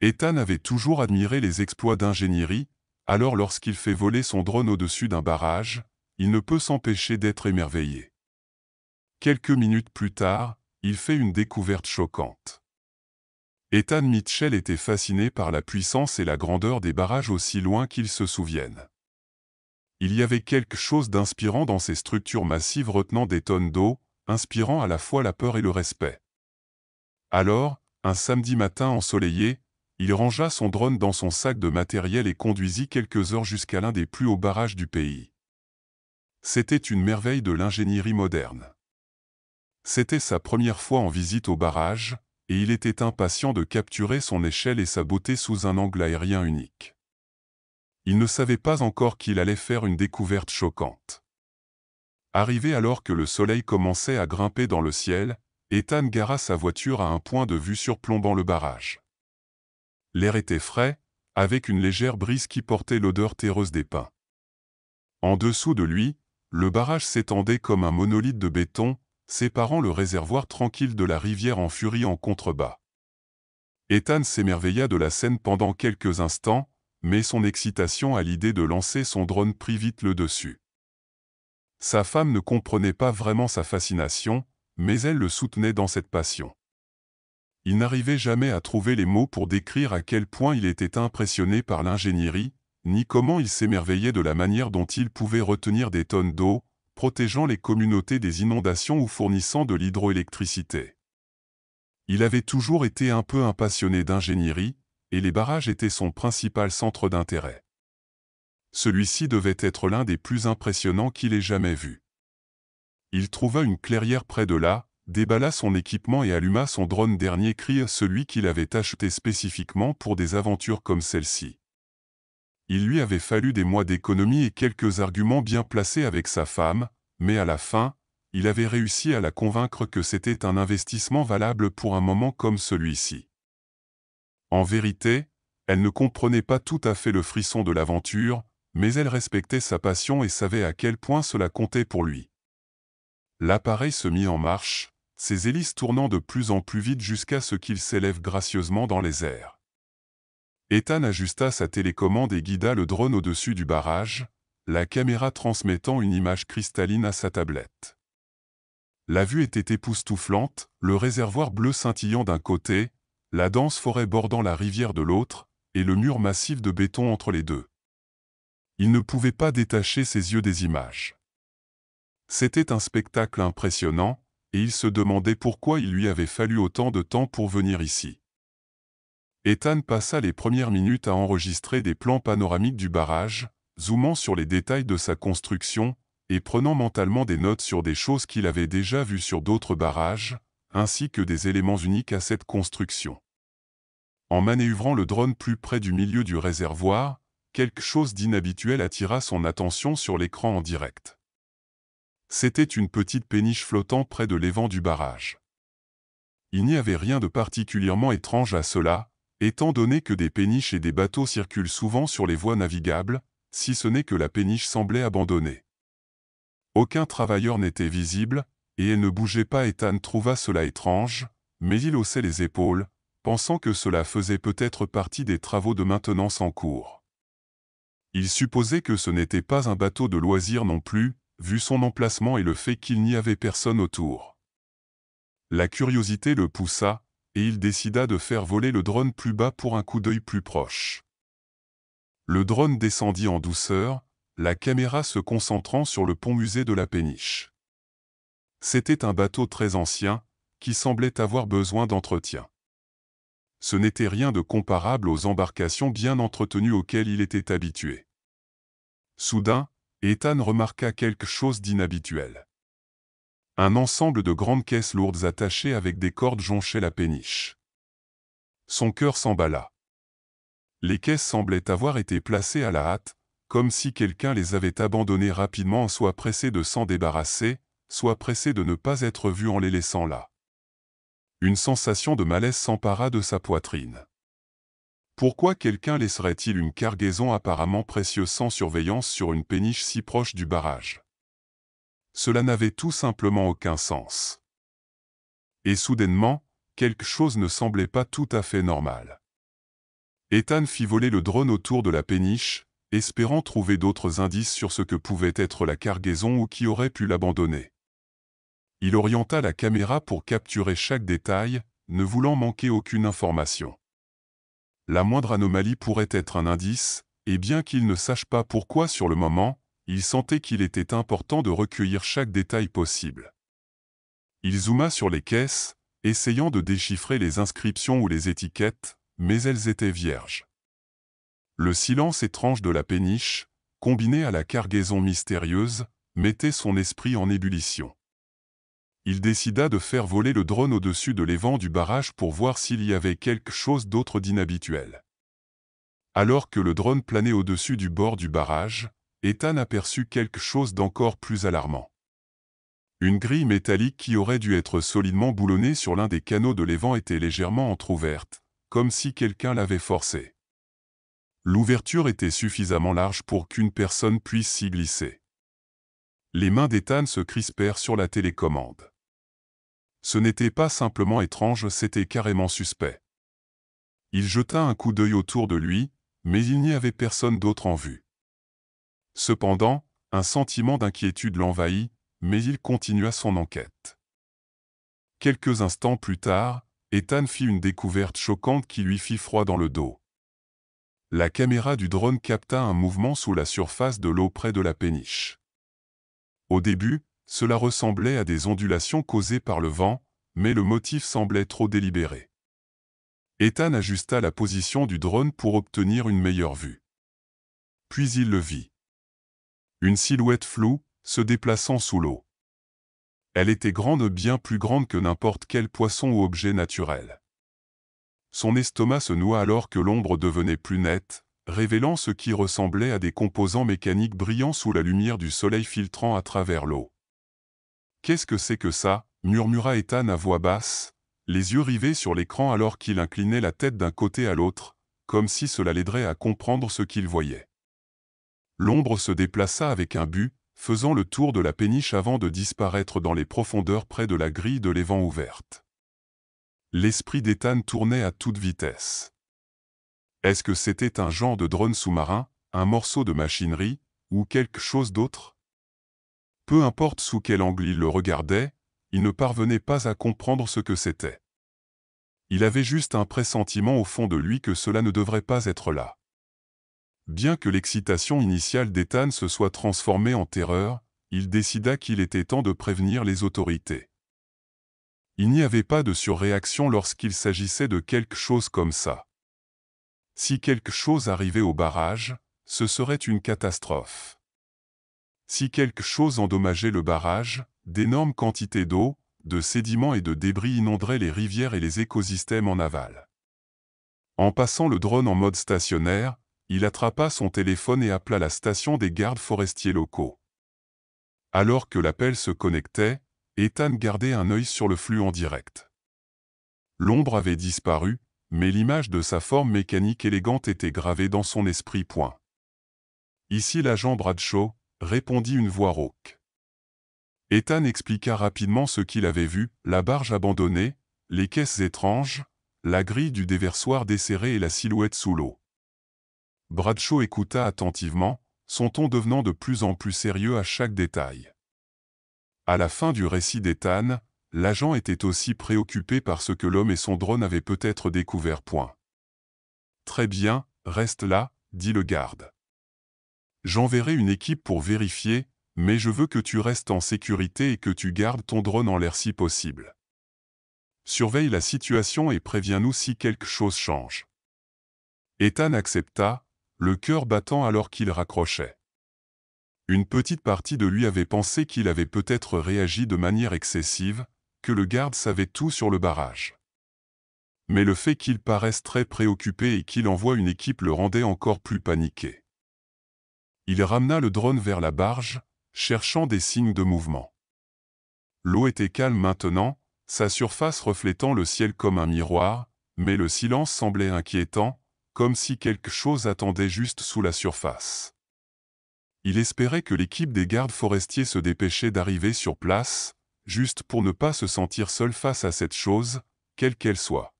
Ethan avait toujours admiré les exploits d'ingénierie, alors lorsqu'il fait voler son drone au-dessus d'un barrage, il ne peut s'empêcher d'être émerveillé. Quelques minutes plus tard, il fait une découverte choquante. Ethan Mitchell était fasciné par la puissance et la grandeur des barrages aussi loin qu'ils se souviennent. Il y avait quelque chose d'inspirant dans ces structures massives retenant des tonnes d'eau, inspirant à la fois la peur et le respect. Alors, un samedi matin ensoleillé, il rangea son drone dans son sac de matériel et conduisit quelques heures jusqu'à l'un des plus hauts barrages du pays. C'était une merveille de l'ingénierie moderne. C'était sa première fois en visite au barrage, et il était impatient de capturer son échelle et sa beauté sous un angle aérien unique. Il ne savait pas encore qu'il allait faire une découverte choquante. Arrivé alors que le soleil commençait à grimper dans le ciel, Ethan gara sa voiture à un point de vue surplombant le barrage. L'air était frais, avec une légère brise qui portait l'odeur terreuse des pins. En dessous de lui, le barrage s'étendait comme un monolithe de béton, séparant le réservoir tranquille de la rivière en furie en contrebas. Ethan s'émerveilla de la scène pendant quelques instants, mais son excitation à l'idée de lancer son drone prit vite le dessus. Sa femme ne comprenait pas vraiment sa fascination, mais elle le soutenait dans cette passion. Il n'arrivait jamais à trouver les mots pour décrire à quel point il était impressionné par l'ingénierie, ni comment il s'émerveillait de la manière dont il pouvait retenir des tonnes d'eau, protégeant les communautés des inondations ou fournissant de l'hydroélectricité. Il avait toujours été un peu un passionné d'ingénierie, et les barrages étaient son principal centre d'intérêt. Celui-ci devait être l'un des plus impressionnants qu'il ait jamais vu. Il trouva une clairière près de là, déballa son équipement et alluma son drone dernier cri, celui qu'il avait acheté spécifiquement pour des aventures comme celle-ci. Il lui avait fallu des mois d'économie et quelques arguments bien placés avec sa femme, mais à la fin, il avait réussi à la convaincre que c'était un investissement valable pour un moment comme celui-ci. En vérité, elle ne comprenait pas tout à fait le frisson de l'aventure, mais elle respectait sa passion et savait à quel point cela comptait pour lui. L'appareil se mit en marche, ses hélices tournant de plus en plus vite jusqu'à ce qu'il s'élève gracieusement dans les airs. Ethan ajusta sa télécommande et guida le drone au-dessus du barrage, la caméra transmettant une image cristalline à sa tablette. La vue était époustouflante, le réservoir bleu scintillant d'un côté, la dense forêt bordant la rivière de l'autre, et le mur massif de béton entre les deux. Il ne pouvait pas détacher ses yeux des images. C'était un spectacle impressionnant, et il se demandait pourquoi il lui avait fallu autant de temps pour venir ici. Ethan passa les premières minutes à enregistrer des plans panoramiques du barrage, zoomant sur les détails de sa construction, et prenant mentalement des notes sur des choses qu'il avait déjà vues sur d'autres barrages, ainsi que des éléments uniques à cette construction. En manœuvrant le drone plus près du milieu du réservoir, quelque chose d'inhabituel attira son attention sur l'écran en direct. C'était une petite péniche flottant près de l'évent du barrage. Il n'y avait rien de particulièrement étrange à cela, étant donné que des péniches et des bateaux circulent souvent sur les voies navigables, si ce n'est que la péniche semblait abandonnée. Aucun travailleur n'était visible, et elle ne bougeait pas. Ethan trouva cela étrange, mais il haussait les épaules, pensant que cela faisait peut-être partie des travaux de maintenance en cours. Il supposait que ce n'était pas un bateau de loisirs non plus, vu son emplacement et le fait qu'il n'y avait personne autour. La curiosité le poussa, et il décida de faire voler le drone plus bas pour un coup d'œil plus proche. Le drone descendit en douceur, la caméra se concentrant sur le pont-musée de la péniche. C'était un bateau très ancien, qui semblait avoir besoin d'entretien. Ce n'était rien de comparable aux embarcations bien entretenues auxquelles il était habitué. Soudain, Ethan remarqua quelque chose d'inhabituel. Un ensemble de grandes caisses lourdes attachées avec des cordes jonchait la péniche. Son cœur s'emballa. Les caisses semblaient avoir été placées à la hâte, comme si quelqu'un les avait abandonnées rapidement, soit pressé de s'en débarrasser, soit pressé de ne pas être vu en les laissant là. Une sensation de malaise s'empara de sa poitrine. Pourquoi quelqu'un laisserait-il une cargaison apparemment précieuse sans surveillance sur une péniche si proche du barrage? Cela n'avait tout simplement aucun sens. Et soudainement, quelque chose ne semblait pas tout à fait normal. Ethan fit voler le drone autour de la péniche, espérant trouver d'autres indices sur ce que pouvait être la cargaison ou qui aurait pu l'abandonner. Il orienta la caméra pour capturer chaque détail, ne voulant manquer aucune information. La moindre anomalie pourrait être un indice, et bien qu'il ne sache pas pourquoi sur le moment, il sentait qu'il était important de recueillir chaque détail possible. Il zooma sur les caisses, essayant de déchiffrer les inscriptions ou les étiquettes, mais elles étaient vierges. Le silence étrange de la péniche, combiné à la cargaison mystérieuse, mettait son esprit en ébullition. Il décida de faire voler le drone au-dessus de l'évent du barrage pour voir s'il y avait quelque chose d'autre d'inhabituel. Alors que le drone planait au-dessus du bord du barrage, Ethan aperçut quelque chose d'encore plus alarmant. Une grille métallique qui aurait dû être solidement boulonnée sur l'un des canaux de l'évent était légèrement entr'ouverte, comme si quelqu'un l'avait forcée. L'ouverture était suffisamment large pour qu'une personne puisse s'y glisser. Les mains d'Ethan se crispèrent sur la télécommande. Ce n'était pas simplement étrange, c'était carrément suspect. Il jeta un coup d'œil autour de lui, mais il n'y avait personne d'autre en vue. Cependant, un sentiment d'inquiétude l'envahit, mais il continua son enquête. Quelques instants plus tard, Ethan fit une découverte choquante qui lui fit froid dans le dos. La caméra du drone capta un mouvement sous la surface de l'eau près de la péniche. Au début, cela ressemblait à des ondulations causées par le vent, mais le motif semblait trop délibéré. Ethan ajusta la position du drone pour obtenir une meilleure vue. Puis il le vit. Une silhouette floue, se déplaçant sous l'eau. Elle était grande, bien plus grande que n'importe quel poisson ou objet naturel. Son estomac se noua alors que l'ombre devenait plus nette, révélant ce qui ressemblait à des composants mécaniques brillant sous la lumière du soleil filtrant à travers l'eau. « Qu'est-ce que c'est que ça ?» murmura Ethan à voix basse, les yeux rivés sur l'écran alors qu'il inclinait la tête d'un côté à l'autre, comme si cela l'aiderait à comprendre ce qu'il voyait. L'ombre se déplaça avec un but, faisant le tour de la péniche avant de disparaître dans les profondeurs près de la grille de l'évent ouverte. L'esprit d'Ethan tournait à toute vitesse. Est-ce que c'était un genre de drone sous-marin, un morceau de machinerie, ou quelque chose d'autre? Peu importe sous quel angle il le regardait, il ne parvenait pas à comprendre ce que c'était. Il avait juste un pressentiment au fond de lui que cela ne devrait pas être là. Bien que l'excitation initiale d'Ethan se soit transformée en terreur, il décida qu'il était temps de prévenir les autorités. Il n'y avait pas de surréaction lorsqu'il s'agissait de quelque chose comme ça. Si quelque chose arrivait au barrage, ce serait une catastrophe. Si quelque chose endommageait le barrage, d'énormes quantités d'eau, de sédiments et de débris inonderaient les rivières et les écosystèmes en aval. En passant le drone en mode stationnaire, il attrapa son téléphone et appela la station des gardes forestiers locaux. Alors que l'appel se connectait, Ethan gardait un œil sur le flux en direct. L'ombre avait disparu, mais l'image de sa forme mécanique élégante était gravée dans son esprit. Ici l'agent Bradshaw, répondit une voix rauque. Ethan expliqua rapidement ce qu'il avait vu, la barge abandonnée, les caisses étranges, la grille du déversoir desserrée et la silhouette sous l'eau. Bradshaw écouta attentivement, son ton devenant de plus en plus sérieux à chaque détail. À la fin du récit d'Ethan, l'agent était aussi préoccupé par ce que l'homme et son drone avaient peut-être découvert. Très bien, reste là, dit le garde. J'enverrai une équipe pour vérifier, mais je veux que tu restes en sécurité et que tu gardes ton drone en l'air si possible. Surveille la situation et préviens-nous si quelque chose change. Ethan accepta, le cœur battant alors qu'il raccrochait. Une petite partie de lui avait pensé qu'il avait peut-être réagi de manière excessive, que le garde savait tout sur le barrage. Mais le fait qu'il paraisse très préoccupé et qu'il envoie une équipe le rendait encore plus paniqué. Il ramena le drone vers la barge, cherchant des signes de mouvement. L'eau était calme maintenant, sa surface reflétant le ciel comme un miroir, mais le silence semblait inquiétant, comme si quelque chose attendait juste sous la surface. Il espérait que l'équipe des gardes forestiers se dépêchait d'arriver sur place, juste pour ne pas se sentir seul face à cette chose, quelle qu'elle soit.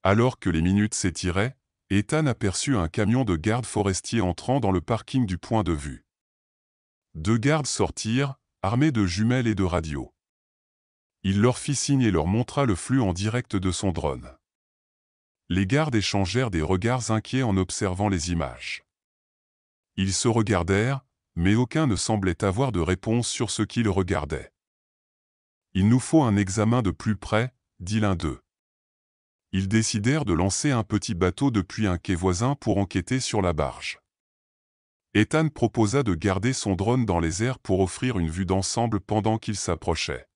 Alors que les minutes s'étiraient, Ethan aperçut un camion de gardes forestiers entrant dans le parking du point de vue. 2 gardes sortirent, armés de jumelles et de radios. Il leur fit signe et leur montra le flux en direct de son drone. Les gardes échangèrent des regards inquiets en observant les images. Ils se regardèrent, mais aucun ne semblait avoir de réponse sur ce qu'ils regardaient. « Il nous faut un examen de plus près », dit l'un d'eux. Ils décidèrent de lancer un petit bateau depuis un quai voisin pour enquêter sur la barge. Ethan proposa de garder son drone dans les airs pour offrir une vue d'ensemble pendant qu'ils s'approchaient.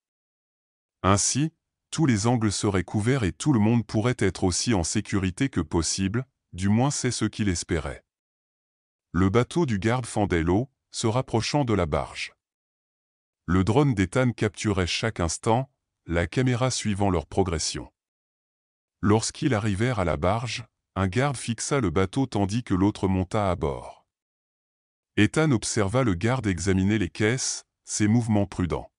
Ainsi, tous les angles seraient couverts et tout le monde pourrait être aussi en sécurité que possible, du moins c'est ce qu'il espérait. Le bateau du garde fendait l'eau, se rapprochant de la barge. Le drone d'Ethan capturait chaque instant, la caméra suivant leur progression. Lorsqu'ils arrivèrent à la barge, un garde fixa le bateau tandis que l'autre monta à bord. Ethan observa le garde examiner les caisses, ses mouvements prudents.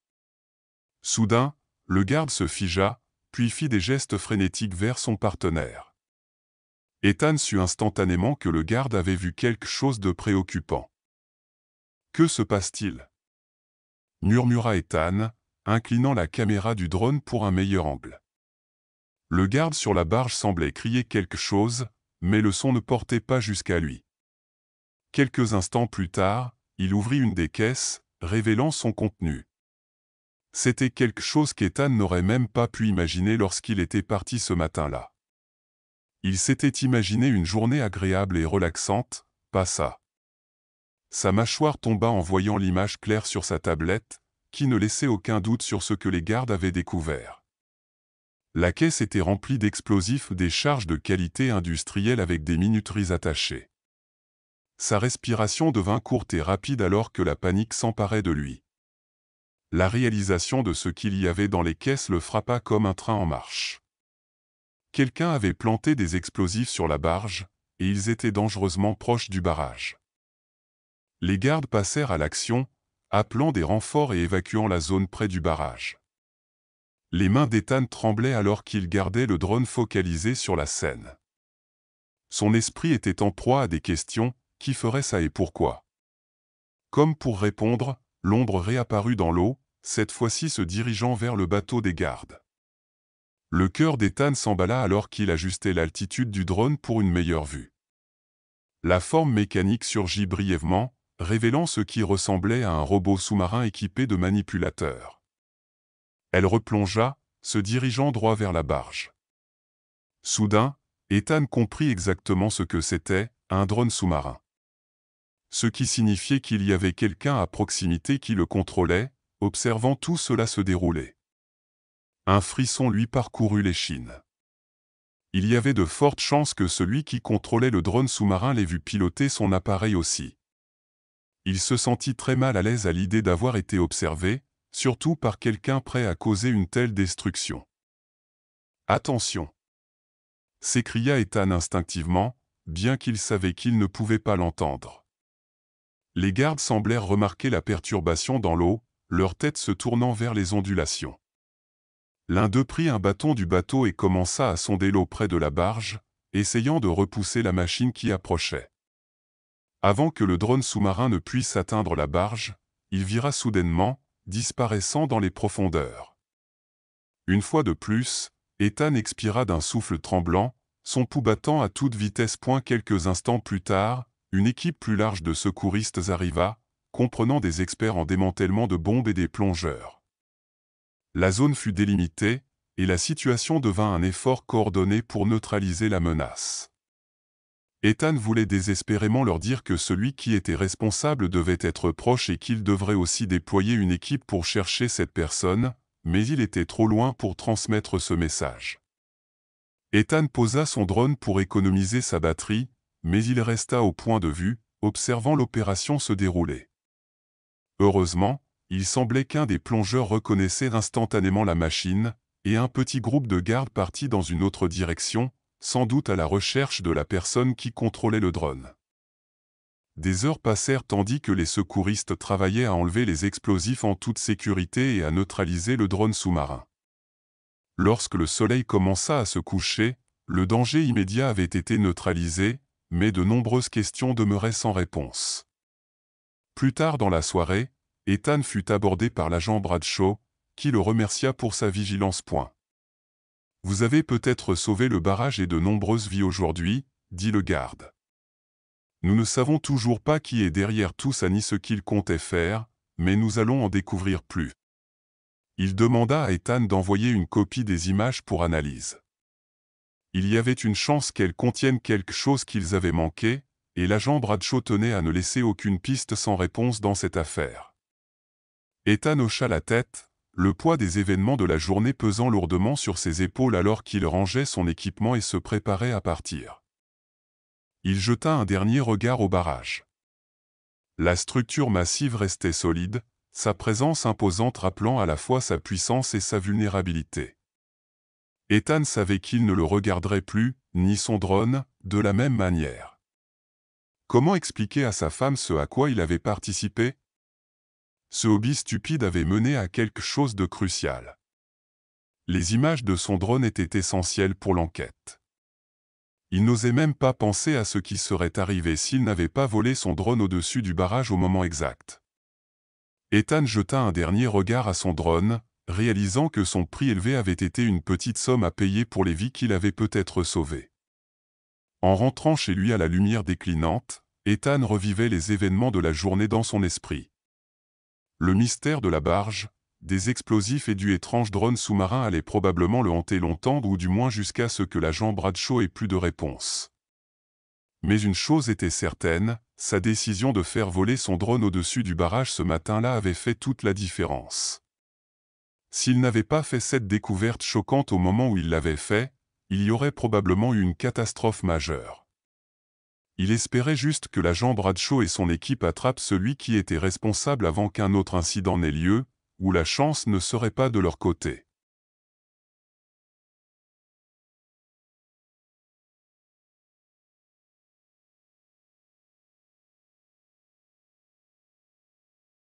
Soudain, le garde se figea, puis fit des gestes frénétiques vers son partenaire. Ethan sut instantanément que le garde avait vu quelque chose de préoccupant. « Que se passe-t-il » murmura Ethan, inclinant la caméra du drone pour un meilleur angle. Le garde sur la barge semblait crier quelque chose, mais le son ne portait pas jusqu'à lui. Quelques instants plus tard, il ouvrit une des caisses, révélant son contenu. C'était quelque chose qu'Ethan n'aurait même pas pu imaginer lorsqu'il était parti ce matin-là. Il s'était imaginé une journée agréable et relaxante, pas ça. Sa mâchoire tomba en voyant l'image claire sur sa tablette, qui ne laissait aucun doute sur ce que les gardes avaient découvert. La caisse était remplie d'explosifs, des charges de qualité industrielle avec des minuteries attachées. Sa respiration devint courte et rapide alors que la panique s'emparait de lui. La réalisation de ce qu'il y avait dans les caisses le frappa comme un train en marche. Quelqu'un avait planté des explosifs sur la barge, et ils étaient dangereusement proches du barrage. Les gardes passèrent à l'action, appelant des renforts et évacuant la zone près du barrage. Les mains d'Ethan tremblaient alors qu'il gardait le drone focalisé sur la scène. Son esprit était en proie à des questions, qui ferait ça et pourquoi? Comme pour répondre, l'ombre réapparut dans l'eau, cette fois-ci se dirigeant vers le bateau des gardes. Le cœur d'Ethan s'emballa alors qu'il ajustait l'altitude du drone pour une meilleure vue. La forme mécanique surgit brièvement, révélant ce qui ressemblait à un robot sous-marin équipé de manipulateurs. Elle replongea, se dirigeant droit vers la barge. Soudain, Ethan comprit exactement ce que c'était, un drone sous-marin. Ce qui signifiait qu'il y avait quelqu'un à proximité qui le contrôlait, observant tout cela se dérouler. Un frisson lui parcourut l'échine. Il y avait de fortes chances que celui qui contrôlait le drone sous-marin l'ait vu piloter son appareil aussi. Il se sentit très mal à l'aise à l'idée d'avoir été observé, surtout par quelqu'un prêt à causer une telle destruction. « Attention !» s'écria Ethan instinctivement, bien qu'il savait qu'il ne pouvait pas l'entendre. Les gardes semblèrent remarquer la perturbation dans l'eau, leur tête se tournant vers les ondulations. L'un d'eux prit un bâton du bateau et commença à sonder l'eau près de la barge, essayant de repousser la machine qui approchait. Avant que le drone sous-marin ne puisse atteindre la barge, il vira soudainement, disparaissant dans les profondeurs. Une fois de plus, Ethan expira d'un souffle tremblant, son pouls battant à toute vitesse. Quelques instants plus tard, une équipe plus large de secouristes arriva, comprenant des experts en démantèlement de bombes et des plongeurs. La zone fut délimitée, et la situation devint un effort coordonné pour neutraliser la menace. Ethan voulait désespérément leur dire que celui qui était responsable devait être proche et qu'il devrait aussi déployer une équipe pour chercher cette personne, mais il était trop loin pour transmettre ce message. Ethan posa son drone pour économiser sa batterie, mais il resta au point de vue, observant l'opération se dérouler. Heureusement, il semblait qu'un des plongeurs reconnaissait instantanément la machine, et un petit groupe de gardes partit dans une autre direction, sans doute à la recherche de la personne qui contrôlait le drone. Des heures passèrent tandis que les secouristes travaillaient à enlever les explosifs en toute sécurité et à neutraliser le drone sous-marin. Lorsque le soleil commença à se coucher, Le danger immédiat avait été neutralisé, mais de nombreuses questions demeuraient sans réponse. Plus tard dans la soirée, Ethan fut abordé par l'agent Bradshaw, qui le remercia pour sa vigilance. Vous avez peut-être sauvé le barrage et de nombreuses vies aujourd'hui, dit le garde. Nous ne savons toujours pas qui est derrière tout ça ni ce qu'il comptait faire, mais nous allons en découvrir plus. Il demanda à Ethan d'envoyer une copie des images pour analyse. Il y avait une chance qu'elles contiennent quelque chose qu'ils avaient manqué, et l'agent Bradshaw tenait à ne laisser aucune piste sans réponse dans cette affaire. Ethan hocha la tête, le poids des événements de la journée pesant lourdement sur ses épaules alors qu'il rangeait son équipement et se préparait à partir. Il jeta un dernier regard au barrage. La structure massive restait solide, sa présence imposante rappelant à la fois sa puissance et sa vulnérabilité. Ethan savait qu'il ne le regarderait plus, ni son drone, de la même manière. Comment expliquer à sa femme ce à quoi il avait participé? Ce hobby stupide avait mené à quelque chose de crucial. Les images de son drone étaient essentielles pour l'enquête. Il n'osait même pas penser à ce qui serait arrivé s'il n'avait pas volé son drone au-dessus du barrage au moment exact. Ethan jeta un dernier regard à son drone, réalisant que son prix élevé avait été une petite somme à payer pour les vies qu'il avait peut-être sauvées. En rentrant chez lui à la lumière déclinante, Ethan revivait les événements de la journée dans son esprit. Le mystère de la barge, des explosifs et du étrange drone sous-marin allaient probablement le hanter longtemps ou du moins jusqu'à ce que l'agent Bradshaw ait plus de réponse. Mais une chose était certaine, sa décision de faire voler son drone au-dessus du barrage ce matin-là avait fait toute la différence. S'il n'avait pas fait cette découverte choquante au moment où il l'avait fait, il y aurait probablement eu une catastrophe majeure. Il espérait juste que l'agent Bradshaw et son équipe attrapent celui qui était responsable avant qu'un autre incident n'ait lieu, où la chance ne serait pas de leur côté.